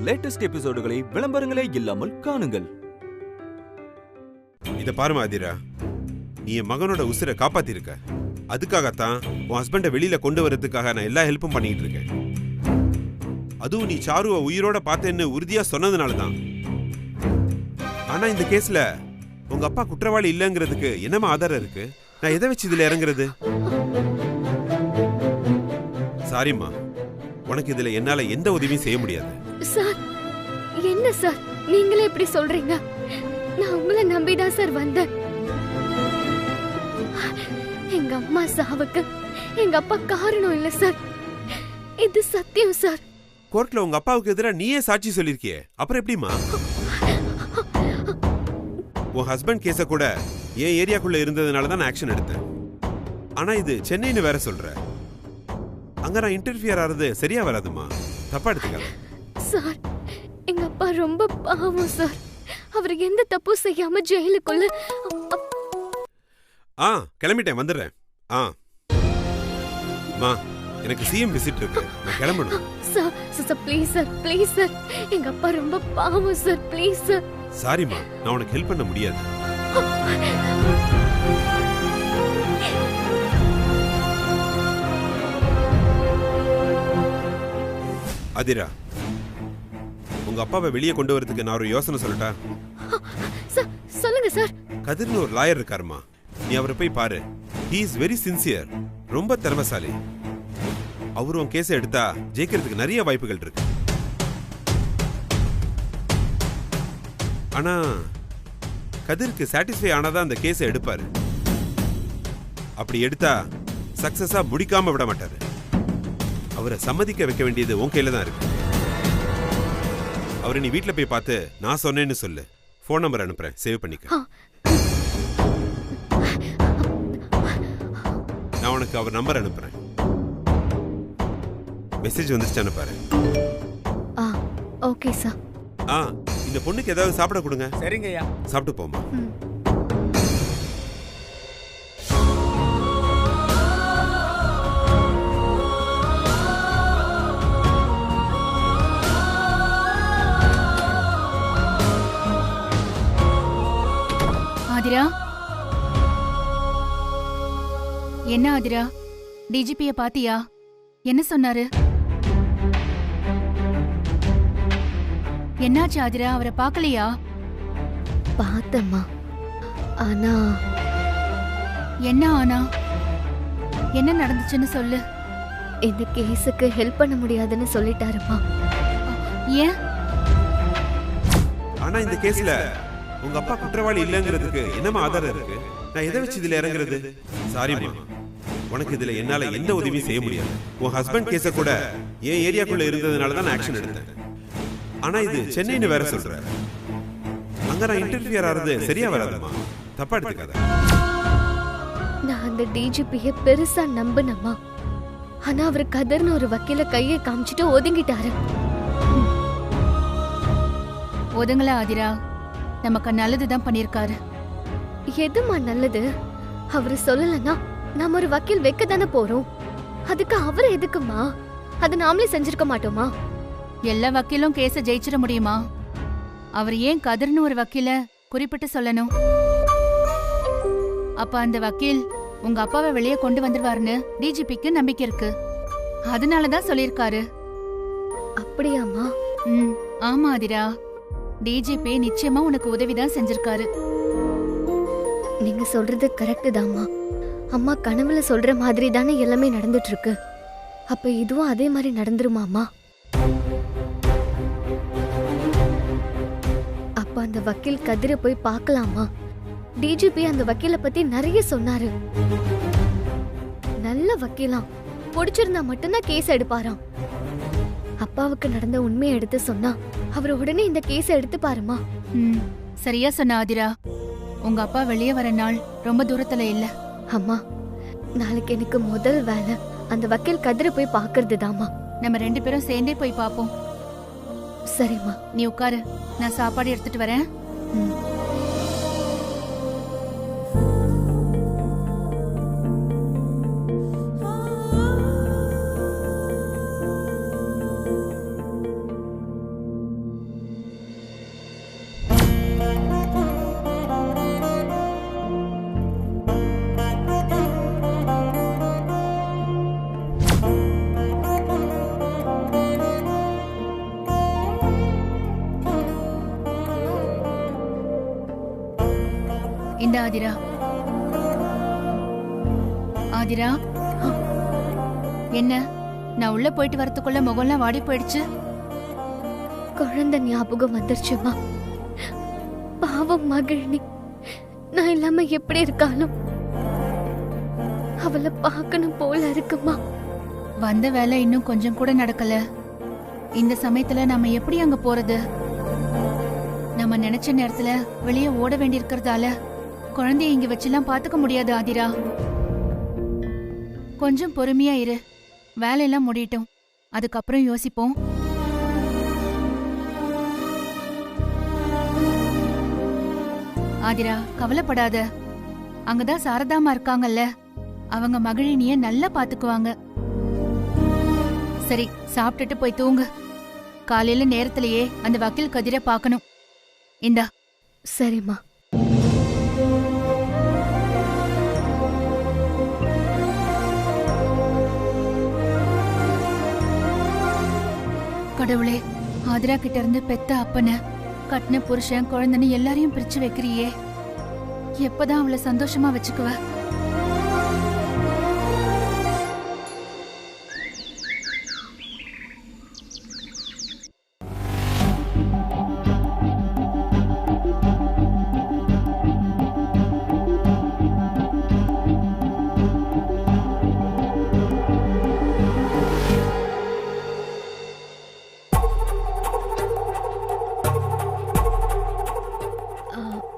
Latest எபிசோடுகளை விளம்பரங்களே இல்லாமல் காணுங்கள். இத பாருமா அதிரா, நீ என் மகனோட உசிரை காப்பாத்திருக்க. அதுக்காகத்தான் உன் ஹஸ்பண்டை வெளியில கொண்டு வரதுக்காக நான் எல்லா ஹெல்ப்பும் பண்ணிட்டு இருக்கேன். அதுவும் நீ சாருவை உயிரோட பார்த்தேன்னு உறுதியா சொன்னதுனாலதான். ஆனா இந்த கேஸ்ல உங்க அப்பா குற்றவாளி இல்லங்கிறதுக்கு என்னமா ஆதாரம் இருக்கு? நான் எதை வச்சு இதுல இறங்குறது? சாரிம்மா, உனக்கு இதுல என்னால எந்த உதவியும் செய்ய முடியாது. சார், என்ன சார் நீங்களே இப்படி சொல்றீங்க? நான் உங்களை நம்பிதான் சார் வந்தேன். எங்க அம்மா சாவுக்கு எங்க அப்பா காரணம் இல்ல சார், இது சத்தியம் சார். கோர்ட்ல உங்க அப்பாவுக்கு எதிராக நீயே சாட்சி சொல்லிருக்கியே, அப்புறம் எப்படிமா? உன் ஹஸ்பண்ட் கேஸ கூட என் ஏரியாக்குள்ள இருந்ததுனால தான் நான் ஆக்ஷன் எடுத்தேன். ஆனா இது சென்னைன்னு வேற சொல்ற. அங்க நான் இன்டர்ஃபியர் ஆறது சரியா வராதுமா, தப்பா எடுத்துக்காத. சார், எங்க அப்பா ரொம்ப பாவம் சார். அவர் எந்த தப்பும் செய்யாம ஜெயிலுக்குள்ள. கிளம்பிட்டேன், வந்துடுறேன். மா, எனக்கு சிஎம் விசிட் இருக்கு, நான் கிளம்பணும். Sir please sir, please sir, எங்க அப்பா ரொம்ப பாவம் சார், ப்ளீஸ் சார். சாரிமா, நான் உனக்கு ஹெல்ப் பண்ண முடியாது. அதிரா, உங்க அப்பாவை வெளியே கொண்டு வரதுக்கு நான் ஒரு யோசனை சொல்லட்டா? சொல்லுங்க சார். கதிர்னு ஒரு லாயர் இருக்காருமா, நீ அவரை போய் பாரு. ஹி இஸ் வெரி சின்சியர், ரொம்ப திறமைசாலி. அவரு உன் கேஸை எடுத்தா ஜெயிக்கிறதுக்கு நிறைய வாய்ப்புகள் இருக்கு. ஆனா கதிருக்கு சாட்டிஸ்ஃபை ஆனாதான் அந்த கேஸை எடுப்பாரு. அப்படி எடுத்தா சக்சஸா முடிக்காம விட மாட்டாரு. அவரை சம்மதிக்க வைக்க வேண்டியது உன் கையில தான் இருக்கு. அவரை நீ வீட்டுல போய் பார்த்து நான் சொன்னேன்னு சொல்லு. போன் நம்பர் அனுப்புறேன், சேவ் பண்ணிக்க. நான் உனக்கு அவர் நம்பர் அனுப்புறேன். மெசேஜ் வந்துச்சானு பாரு. Okay sir. இந்த பொண்ணுக்கு ஏதாவது சாப்பிட கொடுங்க. சரிங்கய்யா. சாப்பிட்டு போமா. ஆதிரா, என்ன ஆதிரா, டிஜிபிய பாத்தியா? என்ன சொன்னாரு? என்னாச்சு ஆதிரா, அவரை பார்க்கலையா? பார்த்தம்மா. ஆனா என்ன ஆனா? என்ன நடந்துச்சுன்னு சொல்லு. இந்த கேஸுக்கு ஹெல்ப் பண்ண முடியாதுன்னு சொல்லிட்டாருமா. ஏன்? ஆனா இந்த கேஸ்ல உங்க அப்பா குற்றவாளி இல்லங்கிறதுக்கு என்னமா ஆதாரம் இருக்கு? நான் எதை வச்சு இதுல இறங்குறது? சாரிமா, உனக்கு இதுல என்னால எந்த உதவியும் செய்ய முடியாது. உன் ஹஸ்பண்ட் கேஸ கூட என் ஏரியாக்குள்ள இருந்ததுனால தான் ஆக்ஷன் எடுத்தேன். ஆனா இது சென்னைன்னு வேற சொல்ற. அங்க நான் இன்டர்ஃபியர் ஆறது சரியா வராதுமா, தப்பா எடுத்துக்காத. நான் அந்த டிஜிபியை பெருசா நம்பினம்மா. ஆனா அவர் கதர்னு ஒரு வக்கீல கையை காமிச்சிட்டு ஒதுங்கிட்டாரு. ஒதுங்கல ஆதிரா, நமக்கு நல்லதுதான் பண்ணிருக்காரு. எதுமா நல்லது? அவரு சொல்லலன்னா நாம ஒரு வக்கீல் வைக்க தானே போறோம். அதுக்கு அவரை எதுக்குமா? அது நாமளே செஞ்சிருக்க மாட்டோமா? எல்லா வக்கீலும் கேஸ ஜெயிச்சிட முடியுமா? அவர் ஏன் கதிர்னு ஒரு வக்கீல குறிப்பிட்டு சொல்லணும்? அப்ப அந்த வக்கீல் உங்க அப்பாவை வெளியே கொண்டு வந்துருவாருன்னு டிஜிபிக்கு நம்பிக்கை இருக்கு. அதனாலதான் சொல்லிருக்காரு. அப்படியாமா? ஆமா ஆதிரா, டிஜிபி நிச்சயமா உனக்கு உதவிதான் செஞ்சிருக்காரு. நீங்க சொல்றது கரெக்ட் தாமா. அம்மா கனவுல சொல்ற மாதிரி தானே எல்லாமே நடந்துட்டு இருக்கு. அப்ப இதுவும் அதே மாதிரி நடந்துருமாமா? அப்ப அந்த வக்கீல் கதிரை போய் பார்க்கலாமா? டிஜிபி அந்த வக்கீல பத்தி நிறைய சொன்னாரு. நல்ல வக்கீலாம், பிடிச்சிருந்தா மட்டும்தான் கேஸ் எடுப்பாராம். அப்பாவுக்கு நடந்த உண்மையை எடுத்து சொன்னா அவர் உடனே இந்த கேஸை எடுத்து பாருமா. சரியா சொன்ன ஆதிரா. உங்க அப்பா வெளியே வர நாள் ரொம்ப தூரத்துல இல்ல. அம்மா, நாளைக்கு எனக்கு முதல் வேலை அந்த வக்கீல் கதிரை போய் பாக்குறது தாமா. நம்ம 2 பேரும் சேர்ந்தே போய் பாப்போம். சரிம்மா, நீ உட்காரு, நான் சாப்பாடு எடுத்துட்டு வரேன். இந்த ஆதிரா. ஆதிரா, என்ன நான் உள்ள போயிட்டு வரதுக்குள்ள முகம்லாம் வாடி போயிடுச்சு? குழந்தை ஞாபகம் வந்துருச்சுமா. பாவம் மகிழினி, நான் இல்லாம எப்படி இருக்காலும் அவளை பார்க்கணும் போல இருக்குமா. வந்த வேலை இன்னும் கொஞ்சம் கூட நடக்கல. இந்த சமயத்துல நம்ம எப்படி அங்க போறது? நம்ம நினைச்ச நேரத்துல வெளியே ஓட வேண்டி இருக்கிறதால குழந்தைய இங்க வச்செல்லாம் பாத்துக்க முடியாது ஆதிரா. கொஞ்சம் பொறுமையா இரு, வேலையெல்லாம் முடியட்டும், அதுக்கப்புறம் யோசிப்போம். ஆதிரா, கவலைப்படாத. அங்கதான் சாரதாமா இருக்காங்கல்ல, அவங்க மகிழினிய நல்லா பாத்துக்குவாங்க. சரி, சாப்பிட்டுட்டு போய் தூங்கு. காலையில நேரத்திலேயே அந்த வக்கீல் கதிரை பார்க்கணும். இந்தா. சரிம்மா. கடவுளே, ஆதிரா கிட்ட இருந்து பெத்த அப்பன, கட்டின புருஷன், குழந்தைன்னு எல்லாரையும் பிரிச்சு வைக்கிறியே, எப்பதான் அவளை சந்தோஷமா வச்சுக்குவ?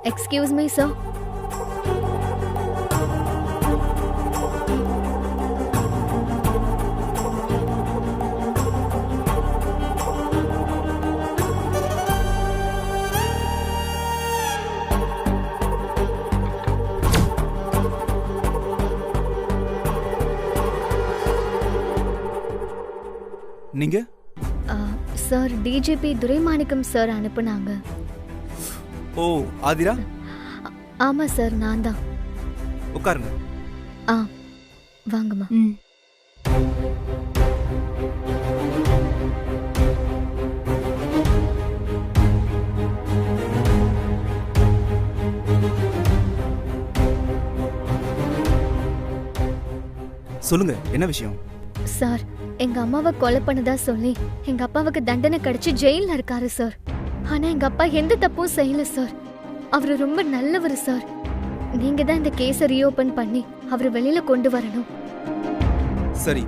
Excuse me sir. நீங்க? சார், டிஜிபி துரைமாணிக்கம் சார் அனுப்புனாங்க. ஓ, ஆதிரா? ஆமா சார், நான் தான். உட்காருங்க. வாங்கம்மா. சொல்லுங்க, என்ன விஷயம்? சார், எங்க அம்மாவை கொலை பண்ணதா சொல்லி எங்க அப்பாவுக்கு தண்டனை கிடைச்சு ஜெயில இருக்காரு சார். ஆனா எங்க அப்பா எந்த தப்பும் செய்யல சார். அவரு ரொம்ப நல்லவர் சார். நீங்க தான் இந்த கேஸை ரீஓபன் பண்ணி அவரை வெளியில கொண்டு வரணும். சரி,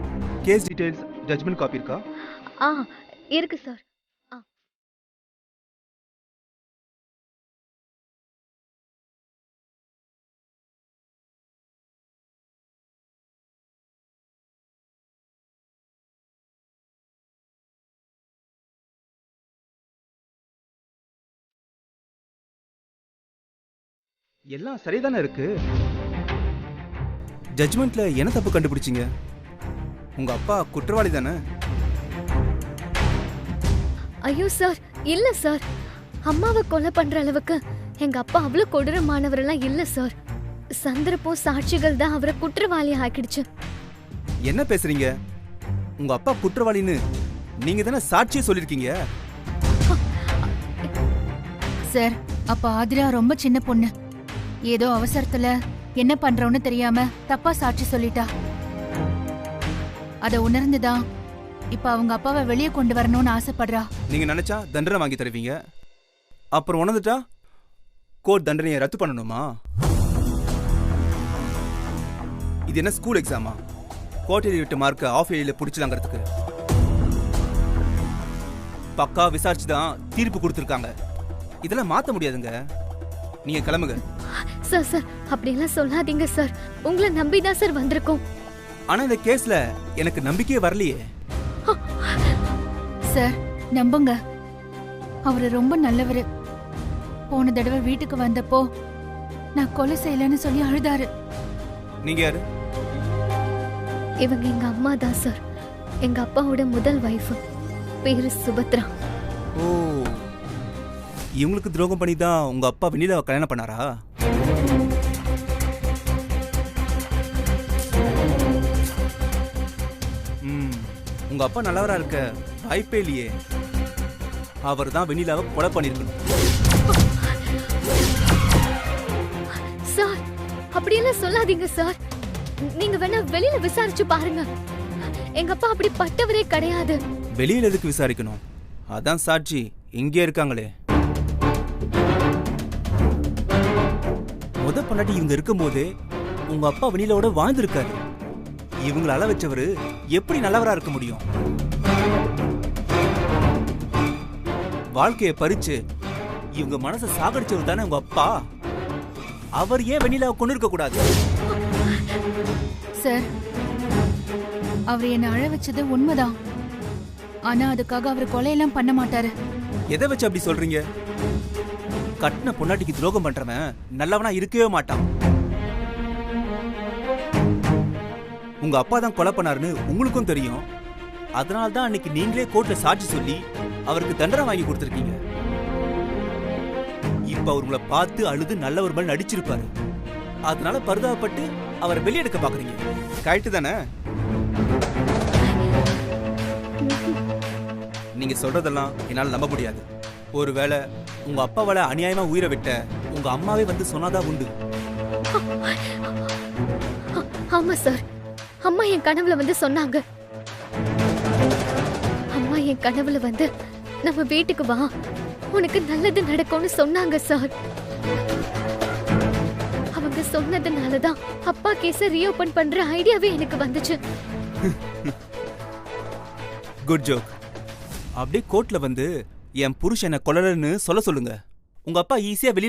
கேஸ் டீடைல்ஸ், ஜட்ஜ்மென்ட் காப்பி இருக்கா? இருக்கு சார். எல்லாம் சரிதானே இருக்கு. ஜட்ஜ்மெண்ட்ல என்ன தப்பு கண்டுபிடிச்சீங்க? உங்க அப்பா குற்றவாளி தானே? ஐயோ சார், இல்ல சார். அம்மாவை கொலை பண்ற அளவுக்கு எங்க அப்பா அவ்வளவு கொடூரமானவரெல்லாம் இல்ல சார். சந்தர்ப்பம், சாட்சிகள் தான் அவரை குற்றவாளி ஆக்கிடுச்சு. என்ன பேசுறீங்க? உங்க அப்பா குற்றவாளின்னு நீங்க தானே சாட்சியை சொல்லிருக்கீங்க. சார், அப்ப ஆதிரா ரொம்ப சின்ன பொண்ணு. ஏதோ அவசரத்துல என்ன பண்றோன்னு தெரியாம தப்பா சாட்சி சொல்லிட்டா. அத உணர்ந்துதான் இப்ப அவங்க அப்பாவை வெளியே கொண்டு வரணும்னு ஆசைப்படுறா. நீங்க நினைச்சா தண்டனை வாங்கி தருவீங்க, அப்புறம் உணர்ந்துட்டா கோர்ட் தண்டனையை ரத்து பண்ணணுமா? இது என்ன ஸ்கூல் எக்ஸாமா? கோர்ட் எழுதி விட்ட மார்க்க ஆஃப் இயர்ல பிடிச்சலாங்கிறதுக்கு பக்கா விசாரிச்சு தான் தீர்ப்பு கொடுத்துருக்காங்க. இதெல்லாம் மாத்த முடியாதுங்க. நீங்க கிளம்புங்க. சார் சார், அப்படியெல்லாம் சொல்லாதீங்க சார். உங்களை நம்பிதான் சார் வந்திருக்கோம். ஆனா இந்த கேஸ்ல எனக்கு நம்பிக்கையே வரலையே. சார், நம்புங்க, அவரு ரொம்ப நல்லவரு. போன தடவை வீட்டுக்கு வந்தப்போ நான் கொலை செய்யலன்னு சொல்லி அழுதாரு. நீங்க யாரு? இவங்க எங்க அம்மா தான் சார். எங்க அப்பாவோட முதல் வைஃப். பேரு சுபத்ரா. ஓ, இவங்களுக்கு துரோகம் பண்ணி தான் உங்க அப்பா வெண்ணிலாவை கல்யாணம் பண்ணாரா? உங்க அப்பா நல்லவரா இருக்க வாய்ப்பே இல்லையே. அவர் தான் வெண்ணிலாவை கொலை பண்ணிருக்கணும். சார், அப்படியெல்லாம் சொல்லாதீங்க சார். நீங்க வேணா வெளியில விசாரிச்சு பாருங்க. எங்க அப்பா அப்படி பட்டவரே கிடையாது. வெளியில எதுக்கு விசாரிக்கணும்? அதான் சாட்சி இங்கே இருக்காங்களே. முத பொண்டாட்டி இவங்க இருக்கும்போதே உங்க அப்பா வெளியிலோட வாழ்ந்திருக்காரு. இவங்களை அள வச்சவரு எப்படி நல்லவரா இருக்க முடியும்? வாழ்க்கையை பறிச்சு இவங்க மனசை சாகடிச்சவர் தானே உங்க அப்பா. அவர் ஏன் வெண்ணிலாவை கொண்டு இருக்க கூடாது? சார், அவர் என்ன அழ வச்சது உண்மைதான். ஆனா அதுக்காக அவர் கொலையெல்லாம் பண்ண மாட்டாரு. எதை வச்சு அப்படி சொல்றீங்க? கட்டின பொண்டாட்டிக்கு துரோகம் பண்றவன் நல்லவனா இருக்கவே மாட்டான். உங்க அப்பா தான் கொலை பண்ணாருன்னு உங்களுக்கும் தெரியும். அதனால தான் அன்னைக்கு நீங்களே கோர்ட்ல சாட்சி சொல்லி அவருக்கு தண்டனை வாங்கி கொடுத்திருக்கீங்க. இப்ப அவர் உங்களை பார்த்து அழுது நல்லவர் மேல் நடிச்சிருப்பாரு. அதனால பரிதாபப்பட்டு அவரை வெளியெடுக்க பாக்குறீங்க. கரெக்ட் தானே? நீங்க சொல்றதெல்லாம் என்னால நம்ப முடியாது. ஒருவேளை உங்க அப்பாவால அநியாயமா உயிரை விட்ட உங்க அம்மாவே வந்து சொன்னாதான் உண்டு. ஆமா சார், அம்மா என் கனவுல வந்து சொன்னாங்க. அம்மா என் கனவுல வந்து நம்ம வீட்டுக்கு வா, உனக்கு நல்லது நடக்கும்னு சொன்னாங்க சார். அவங்க சொன்னதுனாலதான் அப்பா கேஸ ரீஓபன் பண்ற ஐடியாவே எனக்கு வந்துச்சு. Good joke. அப்படியே கோர்ட்ல வந்து என் புருஷனை கொல்லலன்னு சொல்ல சொல்லுங்க. உங்க அப்பா ஈஸியா வெளியே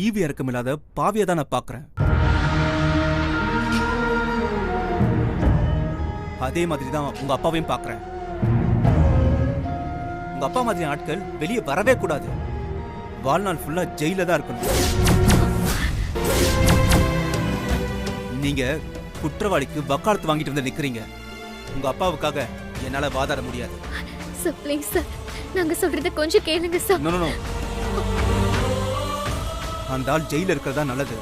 ஈவி இறக்கமில்லாத பாவியை தான் நான் பாக்குறேன். அதே மாதிரி தான் உங்க அப்பாவையும் பாக்குறேன். உங்க அப்பா மாதிரி ஆட்கள் வெளியே வரவே கூடாது. வாழ்நாள் ஃபுல்லா ஜெயில தான் இருக்கணும். நீங்க குற்றவாளிக்கு வக்காலத்து வாங்கிட்டு வந்து நிக்கிறீங்க. உங்க அப்பாவுக்காக என்னால வாதாட முடியாது. சார் ப்ளீஸ் சார், நாங்க சொல்றத கொஞ்சம் கேளுங்க சார். No no no. அந்த ஆள் ஜெயில இருக்கிறதா நல்லது.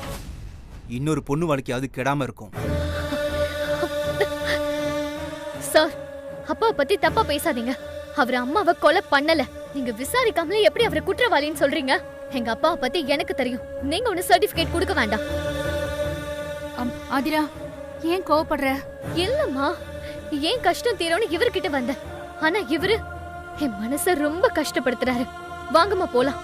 இன்னொரு பொண்ணு வாழ்க்கையாவது கெடாம இருக்கும். சார், அப்பாவை பத்தி தப்பா பேசாதீங்க. அவர் அம்மாவை கொலை பண்ணல. நீங்க விசாரிக்காமலே எப்படி அவரை குற்றவாளின்னு சொல்றீங்க? எங்க அப்பாவை பத்தி எனக்கு தெரியும். நீங்க ஒன்னு சர்டிபிகேட் கொடுக்க வேண்டாம். ஆதிரா, ஏன் கோவப்படுற? இல்லம்மா, ஏன் கஷ்டம் தீரும்னு இவர்கிட்ட வந்த. ஆனா இவரு என் மனச ரொம்ப கஷ்டப்படுத்துறாரு. வாங்கம்மா போலாம்.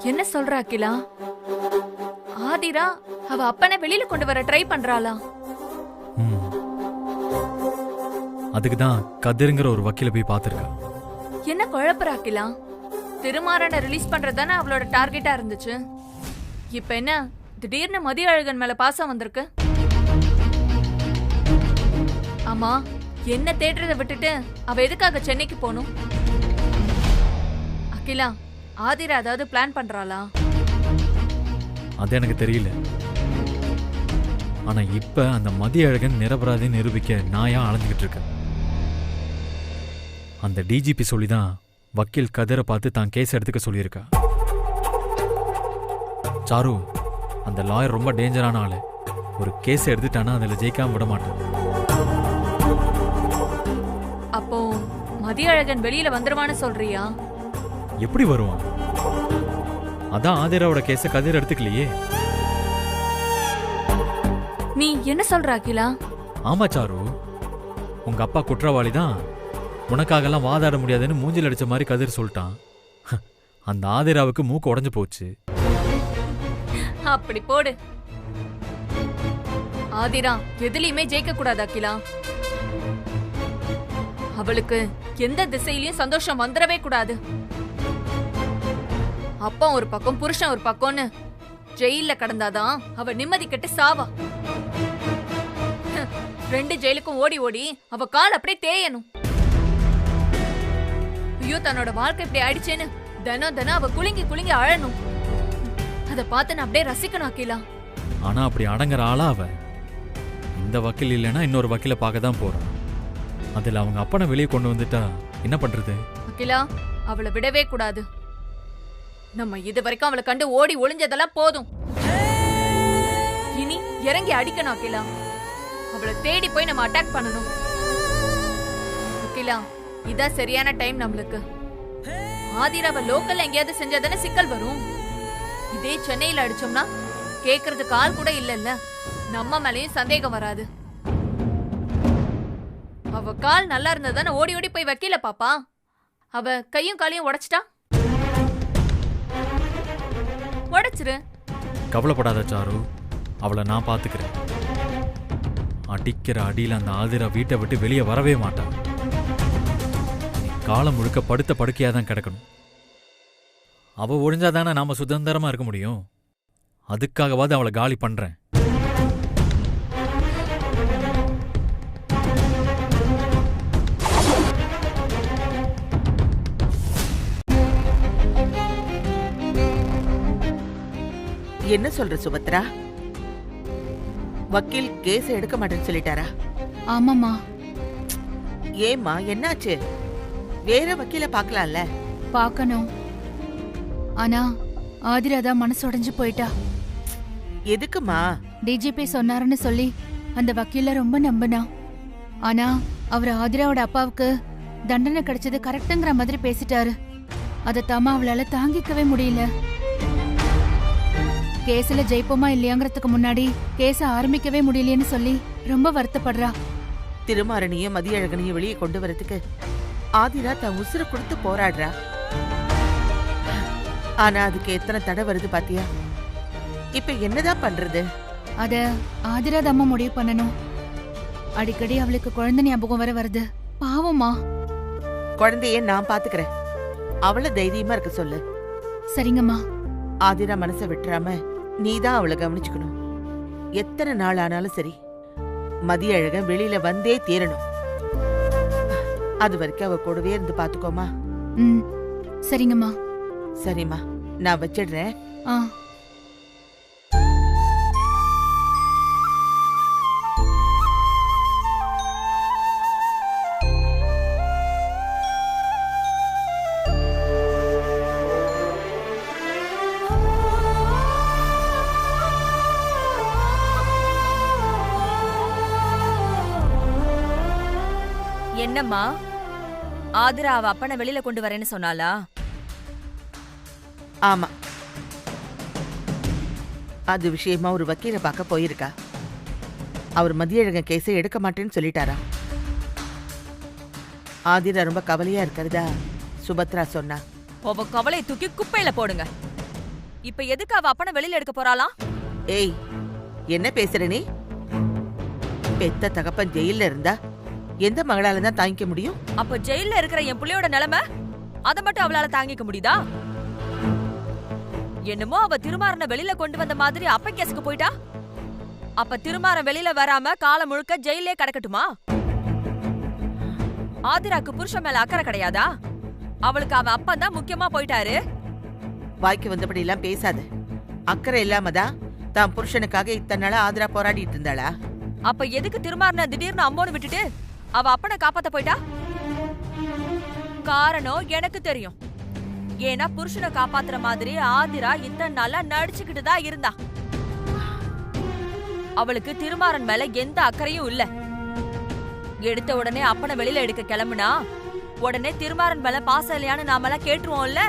என்ன சொல்ற அகிலா? ஆதிரா அவ அப்பனை வெளியில கொண்டு வர ட்ரை பண்றாளா? அதுக்குதான் கதிருங்கிற ஒரு வக்கீல போய் பாத்துருக்கா. என்ன குழப்பற அகிலா? திருமாறனை ரிலீஸ் பண்றதானே அவளோட டார்கெட்டா இருந்துச்சு. இப்ப என்ன திடீர்னு மதிய அழகன் மேல பாசம் வந்திருக்கு? ஆமா, என்ன தேடுறதை விட்டுட்டு அவ எதுக்காக சென்னைக்கு போகணும்? அகிலா, ஆதிரா ஏதாவது பிளான் பண்றாளா? அது எனக்கு தெரியல. ஆனா இப்ப அந்த மதிய அழகன் நிரபராதி நிரூபிக்க நாயா அலைஞ்சுக்கிட்டு இருக்கேன். அந்த டிஜிபி சொல்லிதான் வக்கீல் கதிரை பார்த்து தான் கேஸ் எடுத்துக்க சொல்லியிருக்கா. சாரு, அந்த லாயர் ரொம்ப டேஞ்சரான ஆளு. ஒரு கேஸ் எடுத்துட்டானா அதுல ஜெயிக்காம விட மாட்டான். அப்போ மதிய அழகன் வெளியில வந்துருவான்னு சொல்றியா? எப்படி வருவான்? அதான் ஆதிராவோட கேஸ கதிர் எடுத்துக்கலையே. நீ என்ன சொல்ற அகிலா? ஆமா சாரு, உங்க அப்பா குற்றவாளி தான், உனக்காகலாம் வாதாட முடியாதுன்னு மூஞ்சில் அடிச்ச மாதிரி கதிர் சொல்லிட்டான். அந்த ஆதிராவுக்கு மூக்கு உடைஞ்சு போச்சு. அப்படி போடு. ஆதிரா எதுலயுமே ஜெயிக்க கூடாது அகிலா. அவளுக்கு எந்த திசையிலயும் சந்தோஷம் வந்துடவே கூடாது. அப்பா ஒரு பக்கம் புருஷன் ஒரு பக்கம்னு ஜெயில கடந்தாதான் அவ நிம்மதி கெட்டு சாவா. ரெண்டு ஜெயிலுக்கும் ஓடி ஓடி அவ கால் அப்படியே தேயணும். ஐயோ, தன்னோட வாழ்க்கை இப்படி ஆயிடுச்சேன்னு தினம் தினம் அவ குலுங்கி குலுங்கி அழணும். அத பார்த்து நான் அப்படியே ரசிக்கணும் அகிலா. ஆனா அப்படி அடங்குற ஆளா அவ? இந்த வக்கீல் இல்லைன்னா இன்னொரு வக்கீல பார்க்க தான் போறான். அதுல அவங்க அப்பனை வெளியே கொண்டு வந்துட்டா என்ன பண்றது? அகிலா, அவளை விடவே கூடாது. நம்ம இது வரைக்கும் அவளை கண்டு ஓடி ஒளிஞ்சதெல்லாம் போதும். இனி இறங்கி அடிக்கணும் அகிலா. அவளை தேடி போய் நம்ம அட்டாக் பண்ணணும். அகிலா, இதான் சரியான டைம் நம்மளுக்கு. ஆதிராவ லோக்கல்ல எங்கேயாவது செஞ்சாதானே சிக்கல் வரும். இதே சென்னையில அடிச்சோம்னா கேக்குறதுக்கு ஆள் கூட இல்லல்ல, நம்ம மேலயும் சந்தேகம் வராது. அவ கால் நல்லா இருந்ததானே ஓடி ஓடி போய் வக்கீல பாப்பா. அவ கையும் காலையும் உடைச்சிட்டா, உடைச்சிரு. கவலைப்படாத சாரு, அவளை நான் பாத்துக்கிறேன். அடிக்கிற அடியில அந்த ஆதிரா வீட்டை விட்டு வெளியே வரவே மாட்டான். காலம் முழுக்க படுத்த படுக்கையா தான் கிடக்கணும். அவ ஒழிஞ்சாதானே நாம சுதந்திரமா இருக்க முடியும். அதுக்காகவாது அவளை காலி பண்றேன். என்ன சொல்ற சுபத்ரா? வக்கீல் கேஸ் எடுக்க மாட்டேன்னு சொல்லிட்டாரா? ஆமாம்மா. ஏம்மா, என்னாச்சு? வேற வக்கீல பாக்கலாம்ல? பார்க்கணும். ஆனா ஆதிரா தான் மனசு உடைஞ்சு போயிட்டா. எதுக்குமா? டிஜிபி சொன்னாருன்னு சொல்லி அந்த வக்கீல ரொம்ப நம்பினா. ஆனா அவர் ஆதிராவோட அப்பாவுக்கு தண்டனை கிடைச்சது கரெக்டுங்கிற மாதிரி பேசிட்டாரு. அதை தாமா அவளால தாங்கிக்கவே முடியல. கேஸ்ல ஜெயிப்போமா இல்லையாங்கிறதுக்கு முன்னாடி கேஸ ஆரம்பிக்கவே முடியலையேன்னு சொல்லி ரொம்ப வருத்தப்படுறா. திருமாரணியும் மதியழகனையும் வெளியே கொண்டு வரதுக்கு ஆதிரா தன் உசுர கொடுத்து போராடுறா. ஆனா அதுக்கு எத்தனை தடை வருது பாத்தியா? இப்ப என்னதான் பண்றது? அத ஆதிரா தம்மா முடிவு பண்ணணும். அடிக்கடி அவளுக்கு குழந்தை ஞாபகம் வர வருது. பாவமா. குழந்தைய நான் பாத்துக்கிறேன். அவளை தைரியமா இருக்க சொல்லு. சரிங்கம்மா. ஆதிரா மனசை விட்டுறாம நீதான் அவளை கவனிச்சுக்கணும். எத்தனை நாள் ஆனாலும் சரி, மதியழகன் வெளியில வந்தே தீரணும். அது வரைக்கும் அவ கூடவே இருந்து பாத்துக்கோமா? சரிங்கம்மா. சரிம்மா, நான் வச்சிடுறேன். என்னம்மா, ஆதிரா அவ அப்பனை வெளியில கொண்டு வரேன்னு சொன்னாளா? ஆமா, அது விஷயமா ஒரு வக்கீல பார்க்க போயிருக்கா. அவர் மதியழகன் கேஸை எடுக்க மாட்டேன்னு சொல்லிட்டாரா. ஆதிரா ரொம்ப கவலையா இருக்கிறதா சுபத்ரா சொன்னா. அவ கவலையை தூக்கி குப்பையில போடுங்க. இப்ப எதுக்கு அவ அப்பனை வெளியில எடுக்க போறாளாம்? ஏய், என்ன பேசுற நீ? பெத்த தகப்பன் ஜெயில இருந்தா எந்த மகளால தான் தாங்கிக்க முடியும்? அப்ப ஜெயில இருக்கிற என் புள்ளையோட நிலைமை அத மட்டும் அவளால தாங்கிக்க முடியுதா? என்னமோ அவ திருமாறன வெளியில கொண்டு வந்த மாதிரி அப்ப கேஸுக்கு போயிட்டா. அப்ப திருமாறன் வெளியில வராம காலம் முழுக்க ஜெயிலே கிடக்கட்டுமா? ஆதிராக்கு புருஷன் மேல அக்கறை கிடையாதா? அவளுக்கு அவ அப்பன் தான் முக்கியமா போயிட்டாரு. வாய்க்கு வந்தபடி எல்லாம் பேசாத. அக்கறை இல்லாம தான் தான் புருஷனுக்காக இத்தனை நாளா ஆதிரா போராடிட்டு இருந்தாளா? அப்ப எதுக்கு திருமாறன திடீர்னு அம்மோன்னு விட்டுட்டு அவ அப்பனை காப்பாத்த போயிட்டா? காரணம் எனக்கு தெரியும். ஏன்னா புருஷனை காப்பாத்துற மாதிரி ஆதிரா இத்தனை நாளா நடிச்சுக்கிட்டு தான் இருந்தா. அவளுக்கு திருமாறன் மேல எந்த அக்கறையும் இல்ல. எடுத்த உடனே அப்பனை வெளியில எடுக்க கிளம்புனா உடனே திருமாறன் மேல பாசம் இல்லையான்னு நாமெல்லாம் கேட்டுருவோம்ல.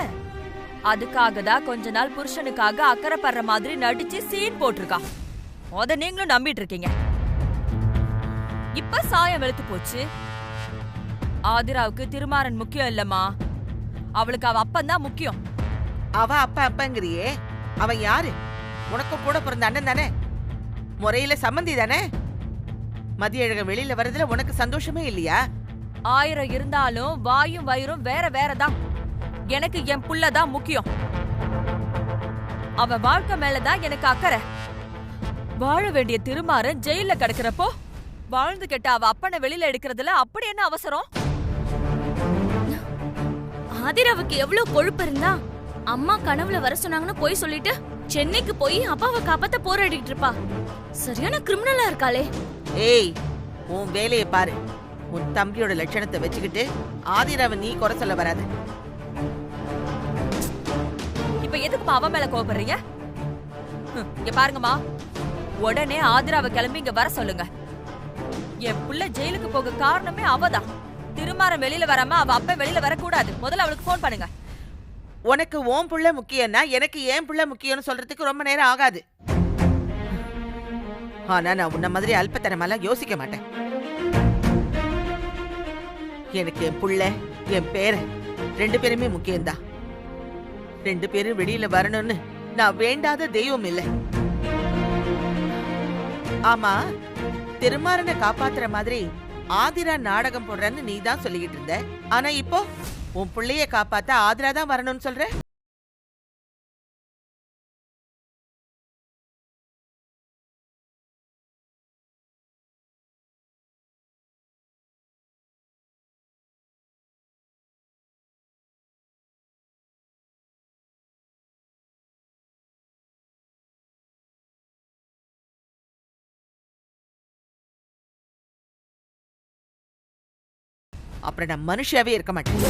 அதுக்காக தான் கொஞ்ச நாள் புருஷனுக்காக அக்கறை படுற மாதிரி நடிச்சு சீன் போட்டிருக்கா. அத நீங்களும் நம்பிட்டு இருக்கீங்க. இப்ப சாயம் வெளுத்து போச்சு. ஆதிராவுக்கு திருமாறன் முக்கியம் இல்லம்மா, அவளுக்கு அவ அப்பந்தான் முக்கியம். அவ அப்பங்கிறியே, அவன் யாரு? உனக்கும் கூட பிறந்த அண்ணன் தானே, முறையில சம்மந்தி தானே. மதியழகன் வெளியில வரதுல உனக்கு சந்தோஷமே இல்லையா? 1000 இருந்தாலும் வாயும் வயிறும் வேற வேறதான். எனக்கு என் புள்ளதான் முக்கியம். அவன் வாழ்க்கை மேலதான் எனக்கு அக்கறை. வாழ வேண்டிய திருமாறன் ஜெயில கிடக்கிறப்போ வாழ்ந்து கெட்ட அவ அப்பனை வெளியில எடுக்கிறதுல அப்படி என்ன அவசரம்? ஆதிராவுக்கு எவ்வளவு கொழுப்பு இருந்தா அம்மா கனவுல வர சொன்னாங்கன்னு போய் சொல்லிட்டு சென்னைக்கு போய் அப்பாவை காப்பாத்த போராடிட்டு இருப்பா. சரியான கிரிமினலா இருக்காளே. ஏய், உன் வேலையை பாரு. உன் தம்பியோட லட்சணத்தை வச்சுக்கிட்டு ஆதிராவை நீ குறை சொல்ல வராது. இப்ப எதுக்குமா அவன் மேல கோபப்படுறீங்க? இங்க பாருங்கம்மா, உடனே ஆதிராவை கிளம்பி இங்க வர சொல்லுங்க. என் புள்ள ஜெயிலுக்கு போக காரணமே அவதான். திருமாறன் வெளியில வராம அவ அப்ப வெளியில வரக்கூடாது. முதல்ல அவளுக்கு போன் பண்ணுங்க. உனக்கு ஓன் புள்ள முக்கியம்னா எனக்கு ஏன் புள்ள முக்கியம்னு சொல்றதுக்கு ரொம்ப நேரம் ஆகாது. ஆனா நான் உன்ன மாதிரி அல்பத்தனமெல்லாம் யோசிக்க மாட்டேன். எனக்கு என் புள்ள, என் பேர 2 பேருமே முக்கியம்தான். 2 பேரும் வெளியில வரணும்னு நான் வேண்டாத தெய்வம் இல்லை. ஆமா, திருமாறனை காப்பாத்துற மாதிரி ஆதிரா நாடகம் போடுறன்னு நீ தான் சொல்லிக்கிட்டு இருந்த. ஆனா இப்போ உன் பிள்ளைய காப்பாத்த ஆதிரா தான் வரணும்னு சொல்ற. அப்புறம் நான் மனுஷியாவே இருக்க மாட்டேன்.